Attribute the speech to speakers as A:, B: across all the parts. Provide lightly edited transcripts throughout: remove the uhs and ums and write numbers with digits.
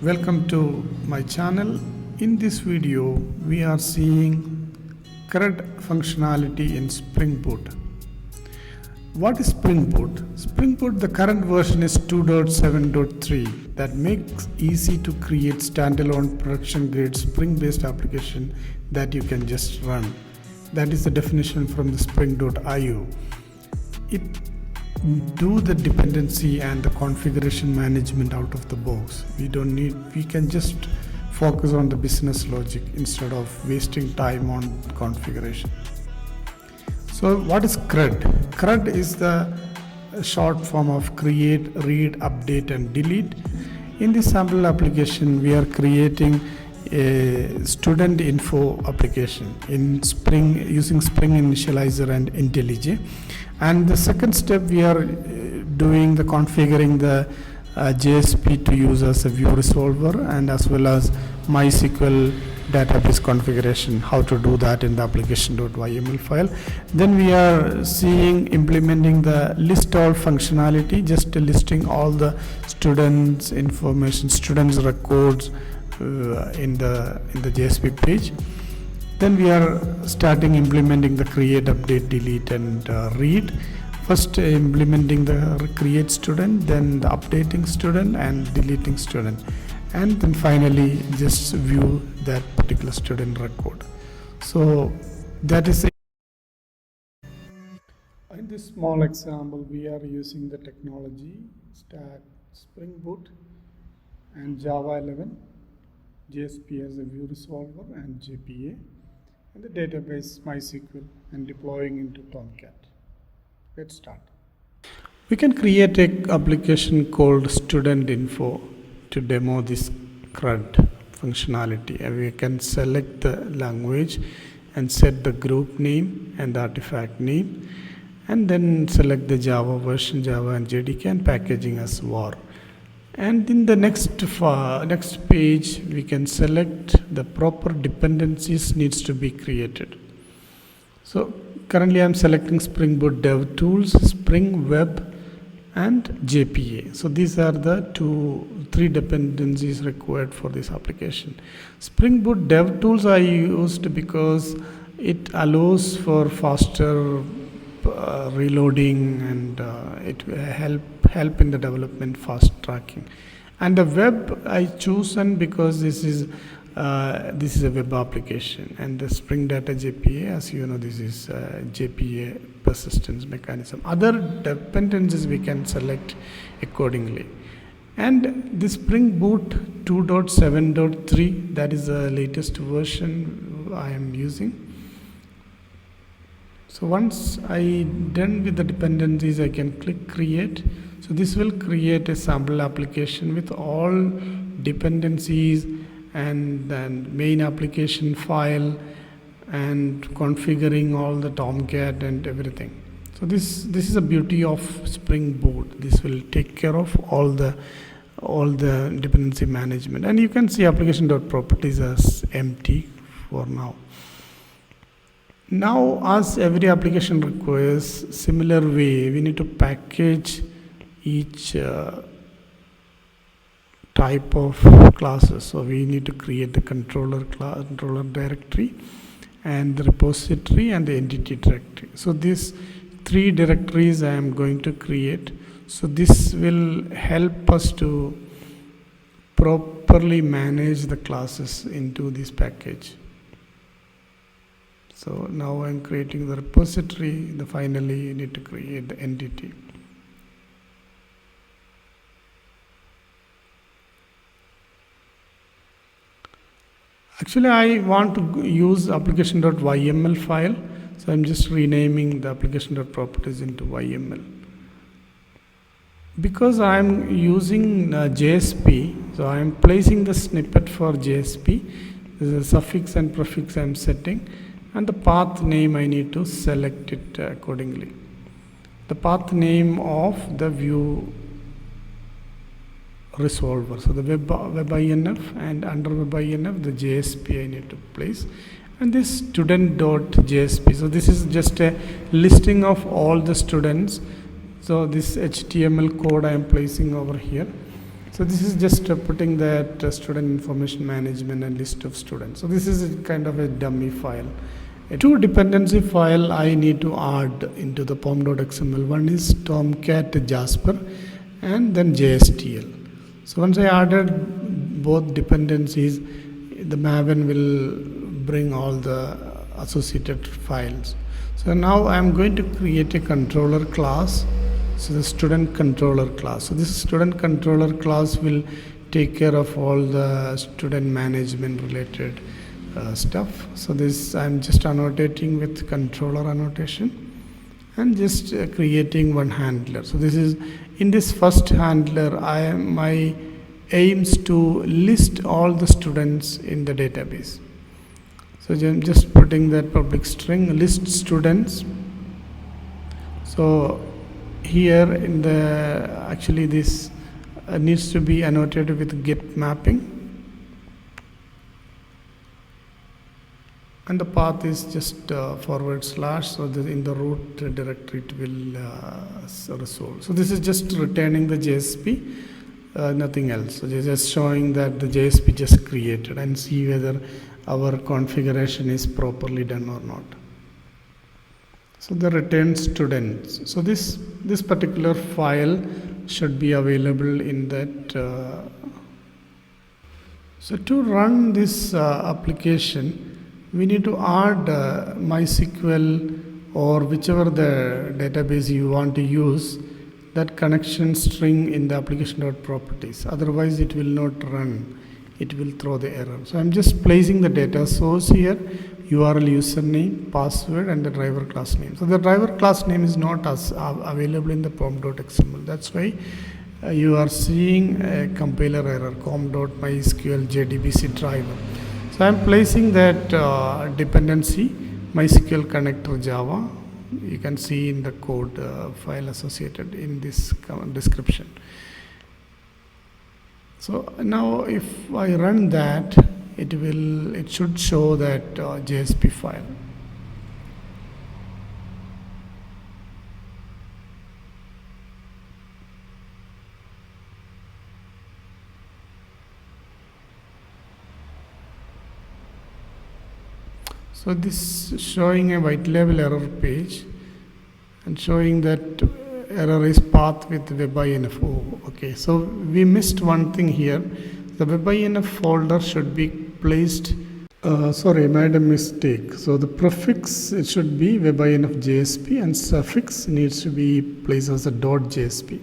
A: Welcome to my channel. In this video we are seeing CRUD functionality in Spring Boot. What is Spring Boot? Spring Boot, the current version is 2.7.3 that makes easy to create standalone production grade Spring based application that you can just run. That is the definition from the spring.io. It do the dependency and the configuration management out of the box. We can just focus on the business logic instead of wasting time on configuration. So what is CRUD? CRUD is the short form of create, read, update and delete. In this sample application we are creating a student info application in Spring using Spring Initializer and IntelliJ. And the second step, we are doing the configuring the JSP to use as a view resolver and as well as MySQL database configuration, how to do that in the application.yml file. Then we are seeing implementing the list all functionality, just listing all the students information, students records in the JSP page. Then we are starting implementing the create, update, delete and read. First implementing the create student, then the updating student and deleting student, and then finally just view that particular student record. So that is in this small example we are using the technology stack Spring Boot and Java 11, JSP as a view resolver and JPA, and the database MySQL and deploying into Tomcat. Let's start. We can create an application called student info to demo this CRUD functionality, and we can select the language and set the group name and the artifact name, and then select the Java version, Java and JDK, and packaging as var. And in the next page we can select the proper dependencies needs to be created. So currently I am selecting Spring Boot Dev Tools, Spring Web and JPA. So these are the three dependencies required for this application. Spring Boot Dev Tools I used because it allows for faster reloading and it will help in the development fast tracking. And the web I chosen because this is a web application, and the Spring Data JPA, as you know, this is JPA persistence mechanism. Other dependencies we can select accordingly. And the Spring Boot 2.7.3, that is the latest version I am using. So once I done with the dependencies, I can click create. So this will create a sample application with all dependencies and then main application file and configuring all the Tomcat and everything. So this is the beauty of Spring Boot. This will take care of all the dependency management, and you can see application.properties as empty for now. Now, as every application requires, similar way we need to package each type of classes. So we need to create the controller directory and the repository and the entity directory. So these three directories I am going to create. So this will help us to properly manage the classes into this package. So now I am creating the repository. Finally you need to create the entity. Actually I want to use application.yml file, so I'm just renaming the application.properties into YML. Because I'm using JSP, so I'm placing the snippet for JSP. There's a suffix and prefix I'm setting, and the path name I need to select it accordingly. The path name of the view resolver, so the web-inf, and under web-inf the JSP I need to place, and this student.jsp. So this is just a listing of all the students. So this HTML code I am placing over here. So this is just putting that student information management and list of students. So this is a kind of a dummy file. A two dependency file I need to add into the pom.xml. One is Tomcat Jasper and then JSTL. So once I added both dependencies, the Maven will bring all the associated files. So now I am going to create a controller class. So the student controller class. So this student controller class will take care of all the student management related stuff. So this I'm just annotating with controller annotation and just creating one handler. So this is in this first handler my aims to list all the students in the database. So I'm just putting that public string list students. So here in the actually this needs to be annotated with get mapping, and the path is just /, so in the root directory it will resolve. So this is just returning the JSP, nothing else. So just showing that the JSP just created and see whether our configuration is properly done or not. So the return students. So this particular file should be available in that. So to run this application, we need to add MySQL or whichever the database you want to use, that connection string in the application.properties. Otherwise, it will not run. It will throw the error. So I'm just placing the data source here, URL username, password, and the driver class name. So the driver class name is not available in the pom.xml. That's why you are seeing a compiler error, com.mysql jdbc driver. So I'm placing that dependency, MySQL connector Java. You can see in the code file associated in this description. So now if I run that, it should show that JSP file. So this is showing a white label error page and showing that error is path with webinf. Oh, okay, so we missed one thing here. The webinf folder should be placed. Sorry, I made a mistake. So the prefix, it should be webinf JSP, and suffix needs to be placed as a .jsp.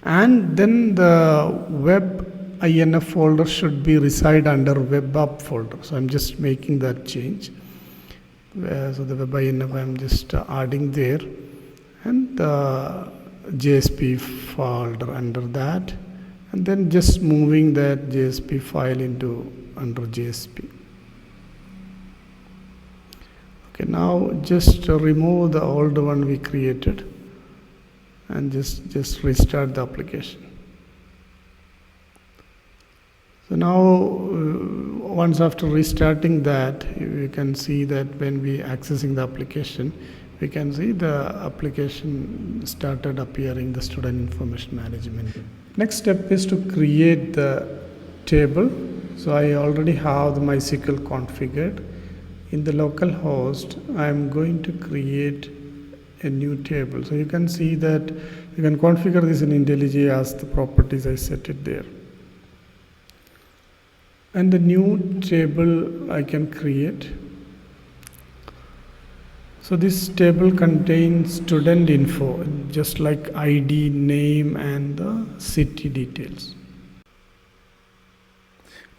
A: And then the webinf folder should be reside under webapp folder. So I'm just making that change. So the webinf I'm just adding there, and the JSP folder under that, and then just moving that JSP file into under JSP. Okay, now just remove the old one we created and just restart the application. So now once after restarting that, you can see that when we accessing the application, we can see the application started appearing the student information management. Next step is to create the table. So I already have the MySQL configured. In the local host, I am going to create a new table. So you can see that you can configure this in IntelliJ as the properties I set it there. And the new table I can create. So this table contains student info, just like ID, name, and the city details.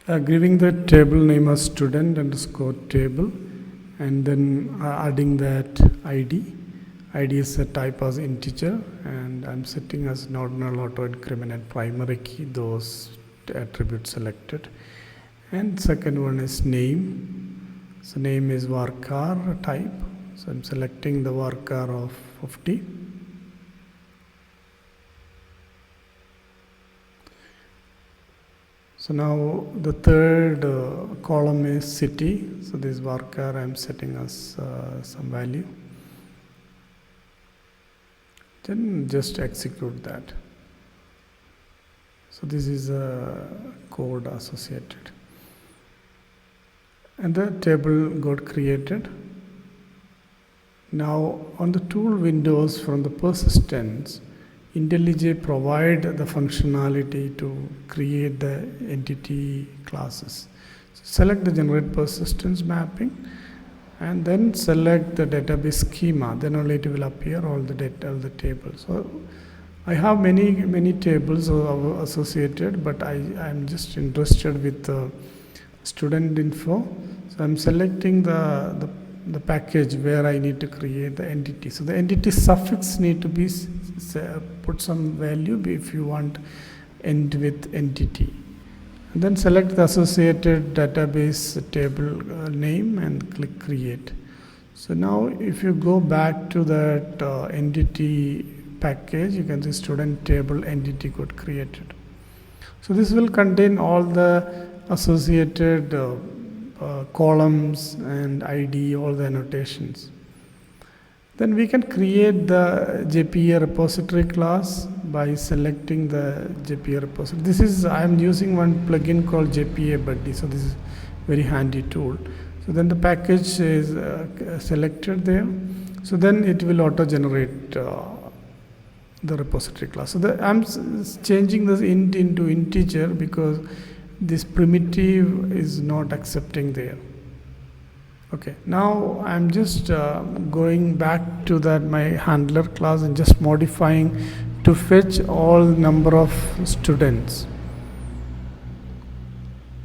A: Giving the table name as student underscore table, and then adding that ID. ID is a type as integer, and I'm setting as ordinal, auto increment, and primary key, those attributes selected. And second one is name. So name is varchar type. So I'm selecting the varchar of 50. So now the third column is city. So this varchar I'm setting as some value. Then just execute that. So this is a code associated. And the table got created. Now on the tool windows from the persistence, IntelliJ provide the functionality to create the entity classes. So select the generate persistence mapping and then select the database schema. Then only it will appear all the data, all the tables. So I have many tables associated, but I'm just interested with the student info. So I'm selecting the package where I need to create the entity. So the entity suffix need to be put some value if you want end with entity. And then select the associated database table name and click create. So now if you go back to that entity package, you can see student table entity got created. So this will contain all the associated columns and ID, all the annotations. Then we can create the JPA repository class by selecting the JPA repository. This is, I am using one plugin called JPA Buddy, so this is very handy tool. So then the package is selected there. So then it will auto-generate the repository class. So I'm changing this int into integer because this primitive is not accepting there. Okay, now I'm just going back to that my handler class and just modifying to fetch all number of students.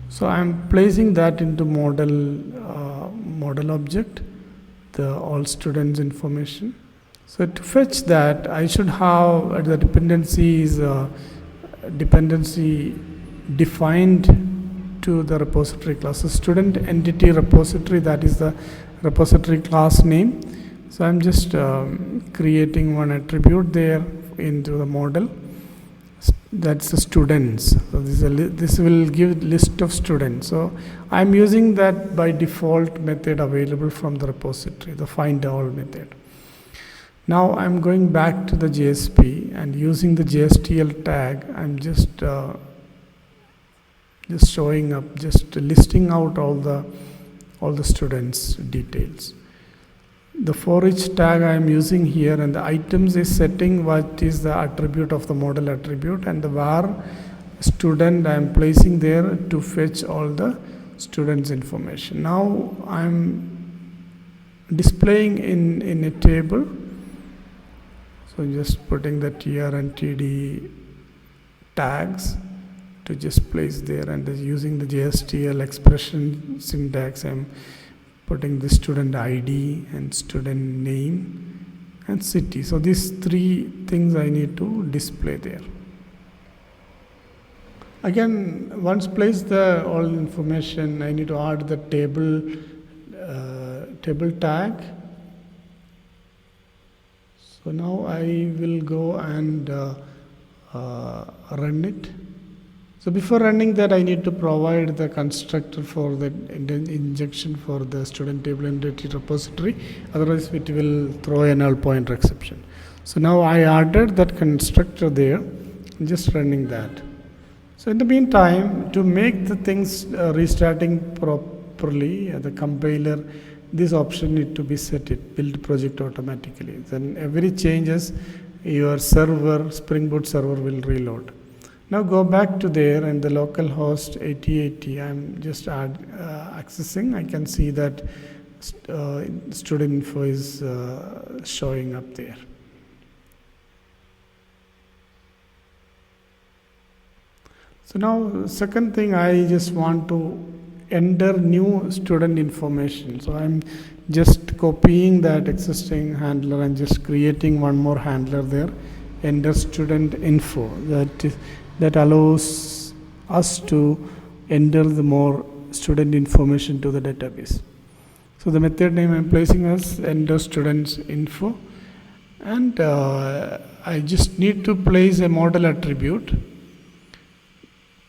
A: So I'm placing that into model object, the all students information. So to fetch that, I should have the dependency defined to the repository class. So student entity repository, that is the repository class name. So I'm just creating one attribute there into the model. That's the students. So this will give list of students. So I'm using that by default method available from the repository, the find all method. Now I'm going back to the JSP and using the JSTL tag, I'm just showing up, just listing out all the students details. The for each tag I am using here, and the items is setting what is the attribute of the model attribute, and the var student I am placing there to fetch all the students information. Now I am displaying in a table. So just putting the tr and td tags to just place there, and using the JSTL expression syntax, I'm putting the student ID and student name and city. So these three things I need to display there. Again, once placed the all information, I need to add the table tag. So now I will go and run it. So before running that, I need to provide the constructor for the injection for the student table entity repository. Otherwise, it will throw a null pointer exception. So now I added that constructor there. I'm just running that. So in the meantime, to make the things restarting properly, the compiler, this option need to be set it, build project automatically. Then every changes, your server, Spring Boot server will reload. Now go back to there, and the local host 8080, I'm just accessing. I can see that student info is showing up there. So now second thing, I just want to enter new student information. So I'm just copying that existing handler and just creating one more handler there, enter student info, that allows us to enter the more student information to the database. So the method name I'm placing as enter students info, and I just need to place a model attribute.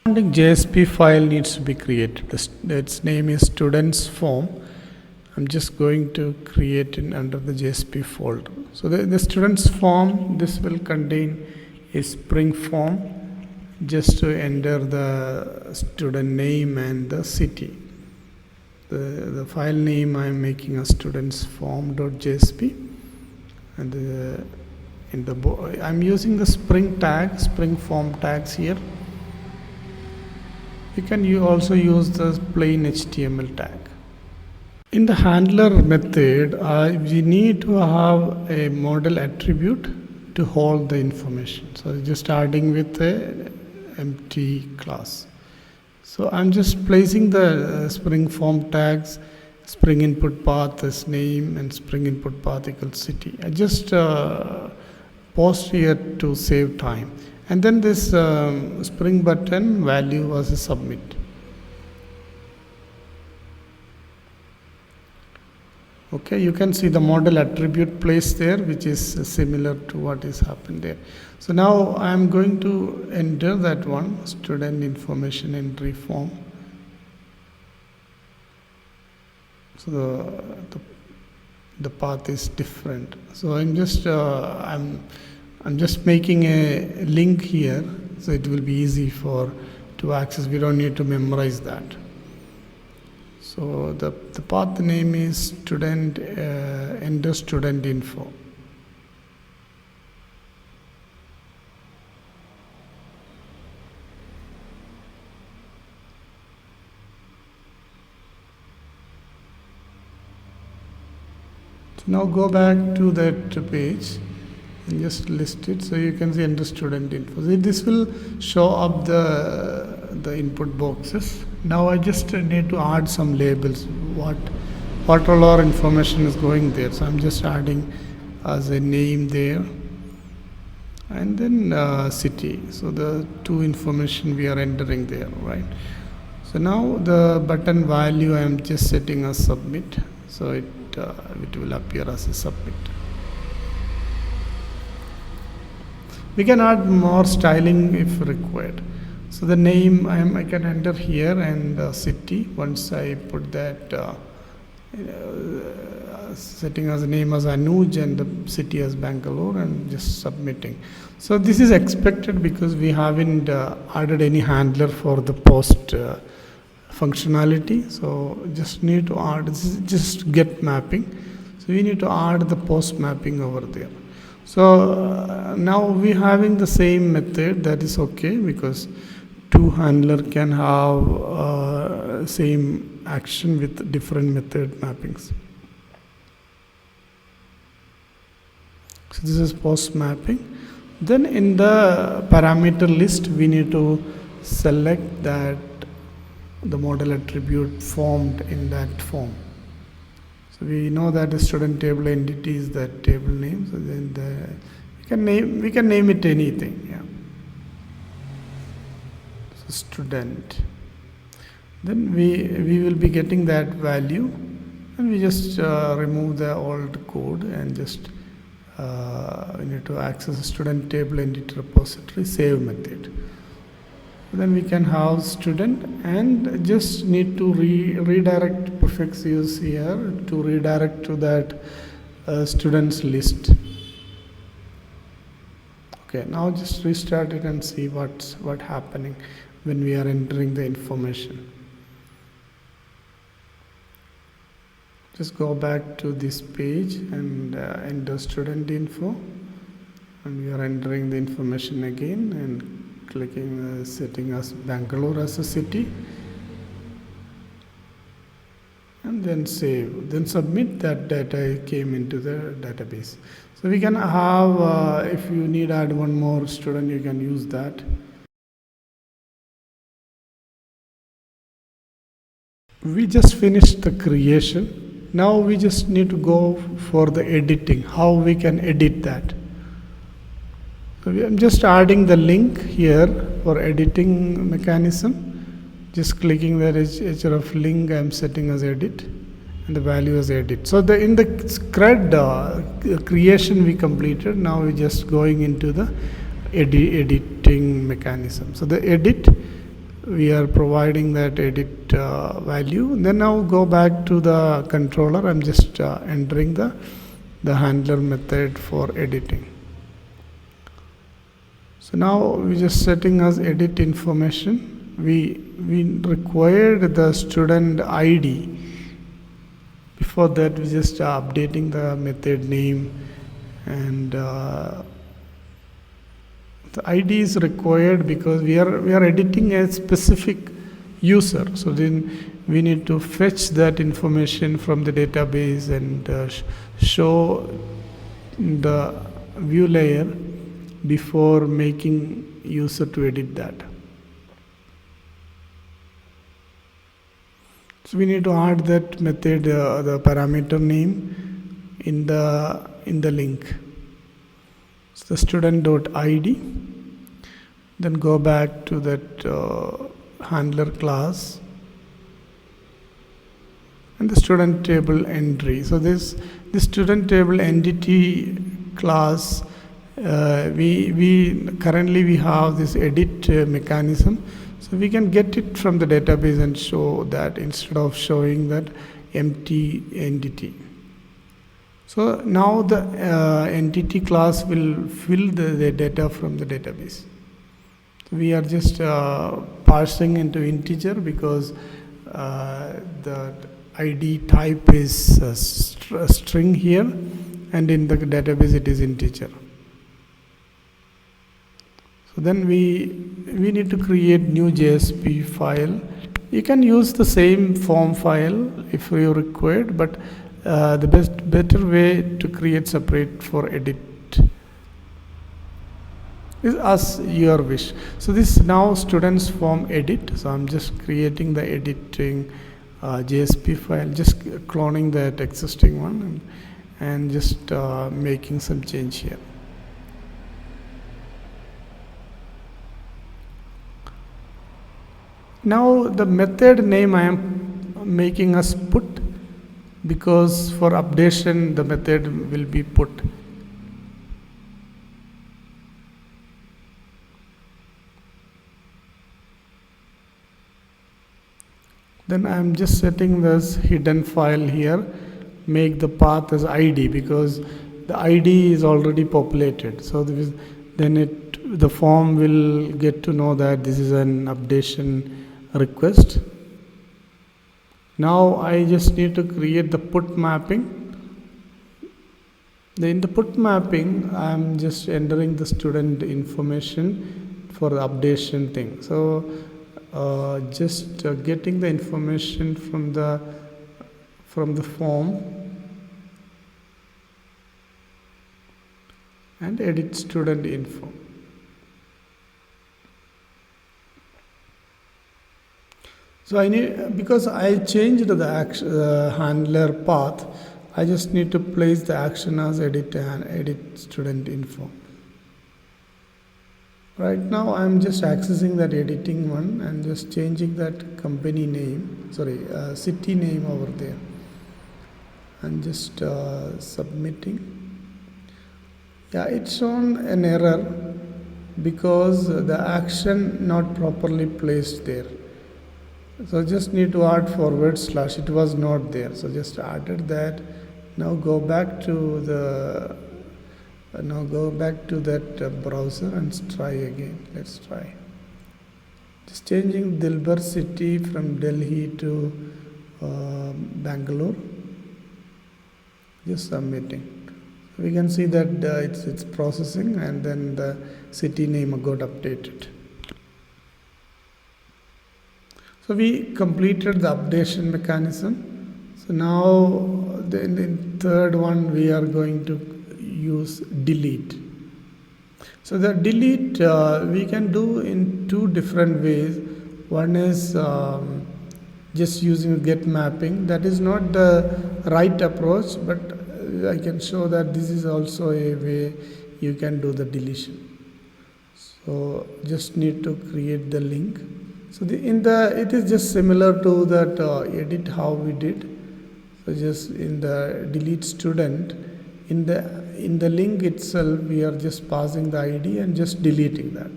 A: JSP file needs to be created. Its name is students form. I'm just going to create it under the JSP folder. So the students form, this will contain a Spring form, just to enter the student name and the city. The file name I am making a students form.jsp, and I'm using the spring form tags here. You can also use the plain HTML tag. In the handler method, we need to have a model attribute to hold the information. So just starting with a empty class. So I'm just placing the spring form tags, spring input path is name, and spring input path equals city. I just pause here to save time. And then this spring button value was a submit. Okay, you can see the model attribute placed there, which is similar to what is happened there. So now I am going to enter that one, student information entry form. So the path is different. So I'm just making a link here, so it will be easy to access. We don't need to memorize that. So the path name is student enter student info. So now go back to that page and just list it, so you can see enter student info. So this will show up the input boxes. Now I just need to add some labels, what all our information is going there. So I'm just adding as a name there, and then city. So the two information we are entering there, right? So now the button value I am just setting as submit, so it will appear as a submit. We can add more styling if required. So the name I can enter here, and city. Once I put that setting as a name as Anuj and the city as Bangalore, and just submitting. So this is expected because we haven't added any handler for the post functionality. So just need to add, this is just get mapping. So we need to add the post mapping over there. So now we having the same method, that is okay, because two handler can have same action with different method mappings. So this is post mapping. Then in the parameter list, we need to select that the model attribute formed in that form. So we know that the student table entity is that table name. So then we can name it anything. Yeah. So student. Then we will be getting that value, and we just remove the old code and just we need to access the student table entity repository save method. Then we can have student, and just need to redirect prefix use here to redirect to that students list. Okay, now just restart it and see what's happening when we are entering the information. Just go back to this page and enter student info, and we are entering the information again and clicking setting as Bangalore as a city, and then save, then submit. That data came into the database. So we can have if you need add one more student, you can use that. We just finished the creation. Now we just need to go for the editing, how we can edit that. So I'm just adding the link here for editing mechanism. Just clicking the href link, I'm setting as edit, and the value as edit. So in the CRUD creation we completed. Now we're just going into the editing mechanism. So the edit, we are providing that edit value. Then now go back to the controller. I'm just entering the handler method for editing. So now we're just setting as edit information. We required the student ID. Before that, we just updating the method name, and the ID is required because we are editing a specific user. So then we need to fetch that information from the database and show the view layer before making user to edit that. So we need to add that method, the parameter name in the link. So the student.id. Then go back to that handler class and the student table entry. So this student table entity class, we currently we have this edit mechanism. So we can get it from the database and show that instead of showing that empty entity. So now the entity class will fill the data from the database. We are just parsing into integer because the ID type is a string here, and in the database it is integer. So then we need to create new JSP file. You can use the same form file if you required, but the better way to create separate for edit is as your wish. So this now students form edit. So I'm just creating the editing JSP file, just cloning that existing one and just making some change here. Now the method name I am making as put, because for updation the method will be put. Then I am just setting this hidden file here, make the path as ID because the ID is already populated. So then the form will get to know that this is an updation request. Now I just need to create the put mapping. In the put mapping, I am just entering the student information for the updation thing. So just getting the information from the form and edit student info. So because I changed the handler path, I just need to place the action as edit and edit student info. Right now I'm just accessing that editing one and just changing that company name, city name over there, and just submitting. Yeah, it's shown an error because the action not properly placed there. So just need to add forward slash, it was not there, so just added that. Now go back to that browser and try again. Let's try. Just changing Dilbar city from Delhi to Bangalore. Just submitting. We can see that it's processing, and then the city name got updated. So we completed the updation mechanism. So now in the third one we are going to use delete. So the delete we can do in two different ways. One is just using get mapping. That is not the right approach, but I can show that this is also a way you can do the deletion. So just need to create the link. So it is just similar to that edit how we did. So just in the delete student, in the link itself we are just passing the ID and just deleting that.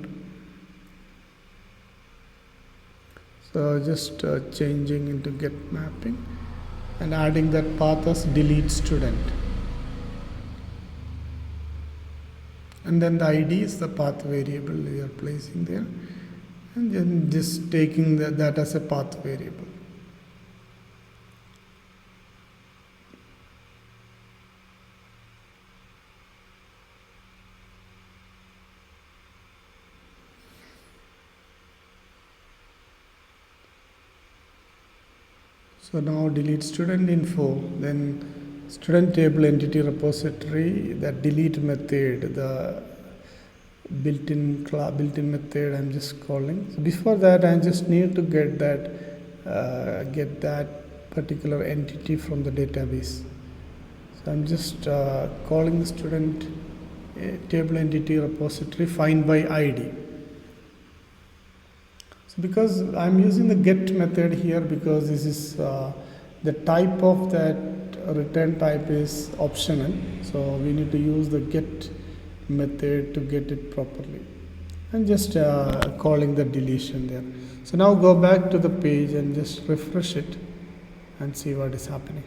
A: So just changing into get mapping and adding that path as delete student. and then the id is the path variable we are placing there, and then just taking that as a path variable. So now delete student info, then student table entity repository, that delete method, the built-in method I'm just calling. So before that I just need to get that particular entity from the database. So I'm just calling the student table entity repository find by ID. Because I'm using the get method here, because this is the type of that return type is optional, so we need to use the get method to get it properly, and just calling the deletion there. So now go back to the page and just refresh it and see what is happening.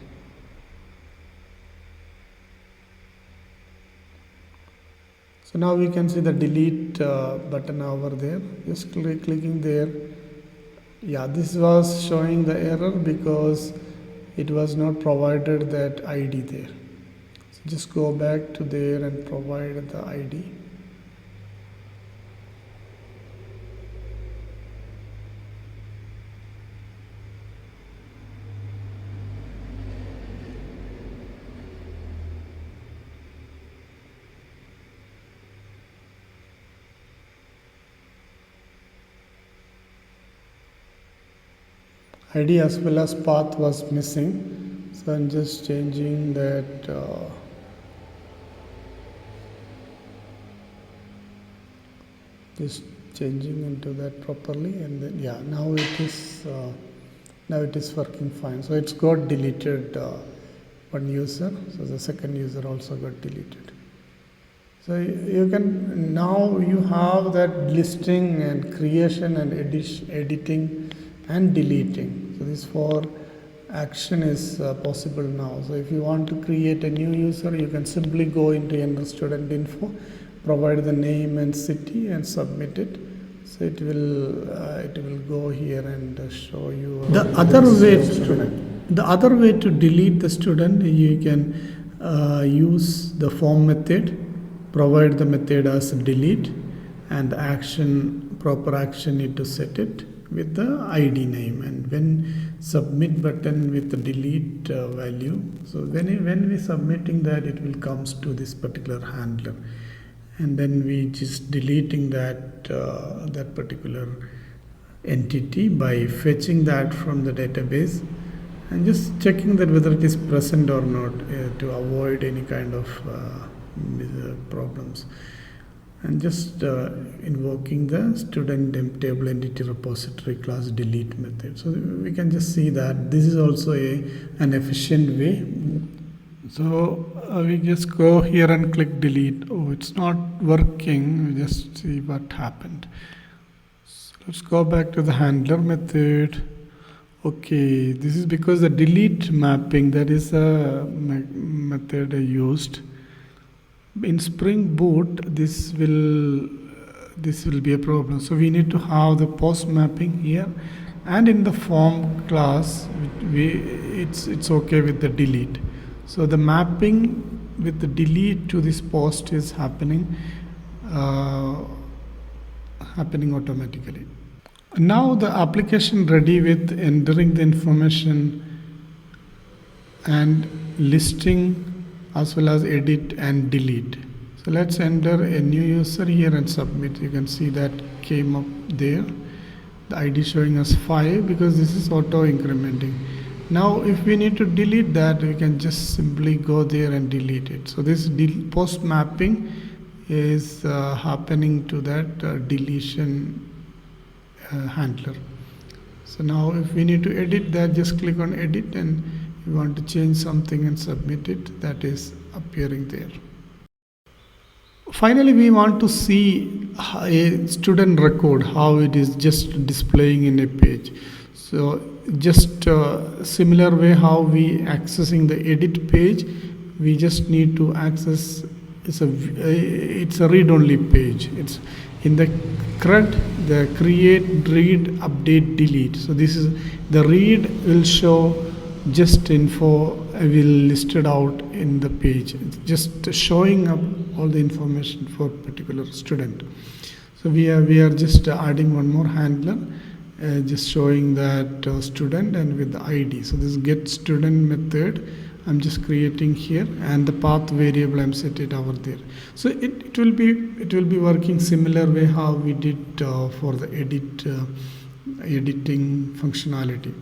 A: So now we can see the delete button over there. Just clicking there. Yeah, this was showing the error because it was not provided that ID there. So just go back to there and provide the ID. ID as well as path was missing, so I'm just changing that just changing into that properly, and then yeah, now it is working fine. So it's got deleted one user, so the second user also got deleted. So you can now you have that listing and creation and editing and deleting. So this for action is possible now. So if you want to create a new user, you can simply go into enter student info, provide the name and city and submit it. So it will go here and show you the other way to delete the student. You can use the form method, provide the method as delete, and the proper action need to set it with the ID name, and when submit button with the delete value. So when we submitting that, it will comes to this particular handler, and then we just deleting that particular entity by fetching that from the database and just checking that whether it is present or not to avoid any kind of problems, and just invoking the student table entity repository class delete method. So we can just see that this is also an efficient way. So we just go here and click delete. Oh, it's not working. We just see what happened. So let's go back to the handler method. Okay, this is because the delete mapping, that is a method I used. In Spring Boot, this will be a problem. So we need to have the post mapping here, and in the form class, it's okay with the delete. So the mapping with the delete to this post is happening automatically. Now the application ready with entering the information and listing as well as edit and delete. So let's enter a new user here and submit. You can see that came up there, the ID showing us 5 because this is auto incrementing. Now if we need to delete that, we can just simply go there and delete it. So this post mapping is happening to that deletion handler. So now if we need to edit that, just click on edit, and you want to change something and submit it, that is appearing there. Finally, we want to see a student record, how it is just displaying in a page. So just similar way how we accessing the edit page, we just need to access it's a read-only page. It's in the CRUD, the create, read, update, delete. So this is the read will show just info will listed out in the page. It's just showing up all the information for particular student. So we are just adding one more handler, just showing that student and with the ID. So this get student method I'm just creating here, and the path variable I'm set it over there. So it will be working similar way how we did for the editing functionality.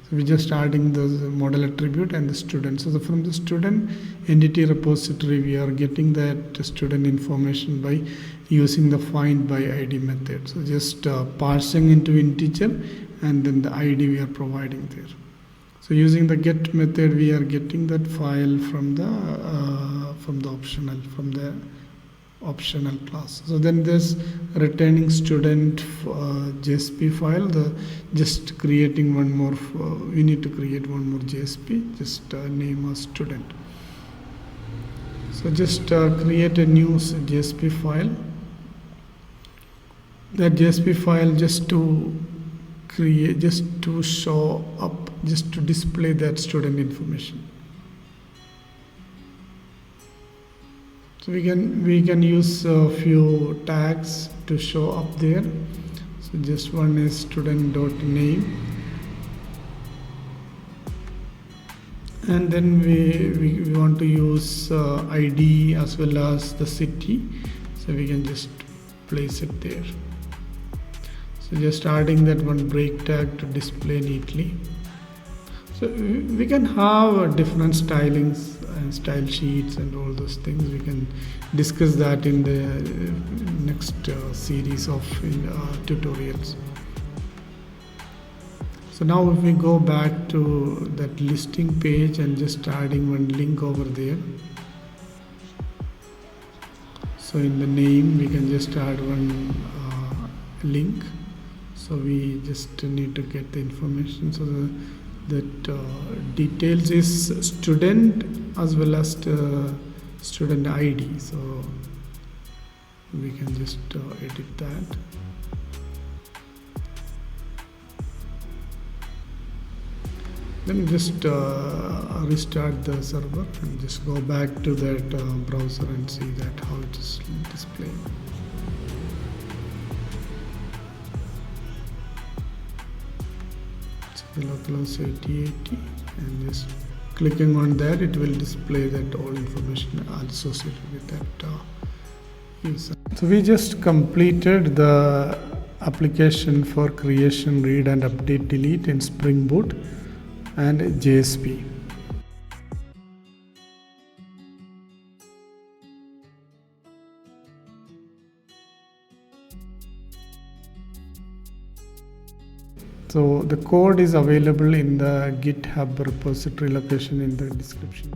A: So we're just adding the model attribute and the student. So from the student entity repository, we are getting that student information by using the find by ID method. So just parsing into integer, and then the ID we are providing there. So using the get method, we are getting that file from the optional class. So then this returning student JSP file, just creating one more. We need to create one more JSP. Just name as student. So just create a new JSP file. That JSP file just to create, just to show up, just to display that student information. So we can use a few tags to show up there. So just one is student.name, and then we want to use ID as well as the city. So we can just place it there. So just adding that one break tag to display neatly. So we can have different stylings and style sheets and all those things. We can discuss that in the next series of tutorials. So now if we go back to that listing page and just adding one link over there. So in the name we can just add one link. So we just need to get the information. So that details is student as well as student ID. So we can just edit that. Then just restart the server and just go back to that browser and see that how it is displayed. Localhost 8080, and just clicking on that, it will display that all information associated with that user. So we just completed the application for creation, read and update, delete in Spring Boot and JSP. So the code is available in the GitHub repository location in the description.